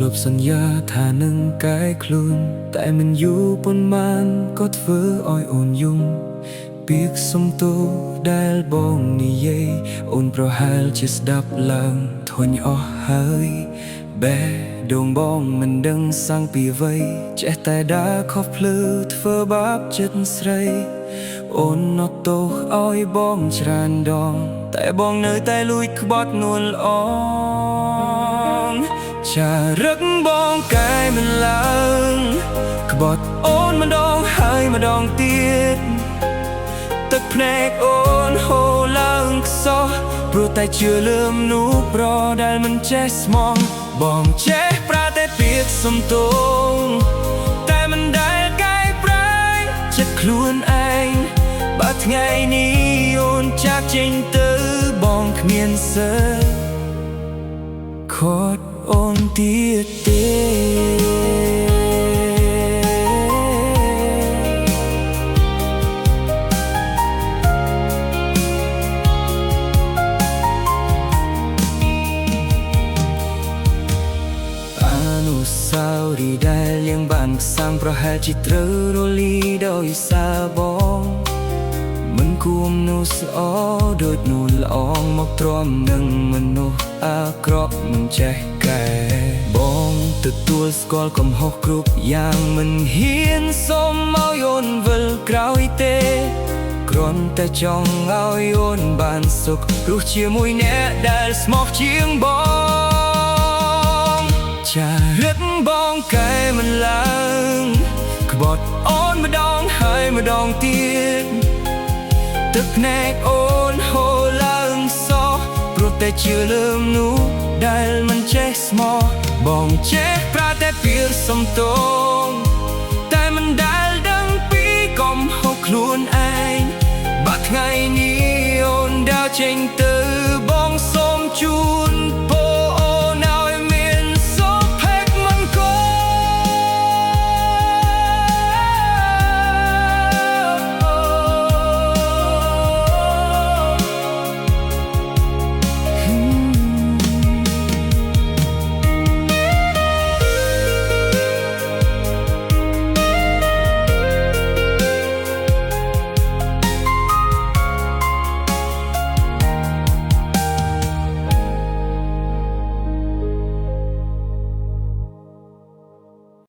ลบสัญญาថានឹងកែខ្លួនតែមិនយូរប៉ុន្មានក៏ធ្វើឲ្យអូនយំពាក្យសុំទោសដែលបងនិយាយអូនប្រហែលជាស្ដាប់ឡើងធុញអស់ហើយបែដងបងមិនដឹងសាំងពីអ្វីចេះតែដើរខុសភ្លឺធ្វើបាបចិត្តស្រីអូនអត់ទោសឲ្យបងច្រើនដងតែបងនៅតែលួចក្បត់នួនល្អងចារឹកបងកែមិនឡើងក្បត់អូនម្ដងហើយម្ដងទៀតទឹកភ្នែកអូនហូរឡើងខ្សោះព្រោះតែជឿលឿមនោះប្រដែលមិនចេះស្មងបងចេះប្រើតែពាក្យសុំទោសតែមិនដែលកែប្រែចិត្តខ្លួនឯងបើថ្ងៃនេះអូនចាកចេញទៅបងគ្មានសិទ្ធិខកអូនទៀតទេសាវរីដែលយើងបានសាងប្រហែលជាត្រូវរលីដោយសារបងមិនគួមនោះស្អដូចនោះល្អងមកទ្រាំនឹងមនុស្សអាក្រក់មិនចេះកែបងទទួលស្គាល់កំហុសគ្រប់យ៉ាងមិនហ៊ានសុំឲ្យអូនវិលក្រោយទេគ្រាន់តែចង់ឲ្យអូនបានសុខព្រោះជាមួយអ្នកដែលស្មោះជាងបងចារឹកបងកែមិនឡើងក្បត់អូនម្ដងហើយម្ដងទៀតទឹកភ្នែកអូនហូរឡើងសោះព្រោះតែជឿលឿមនោះដែលមិនចេះស្មោះបងចេះប្រើតែពាក្យសុំទោសតែមិនដែលដឹងពីកំហុសខ្លួនឯងបើថ្ងៃនេះអូនដើរចេញទៅបងសូមជួយ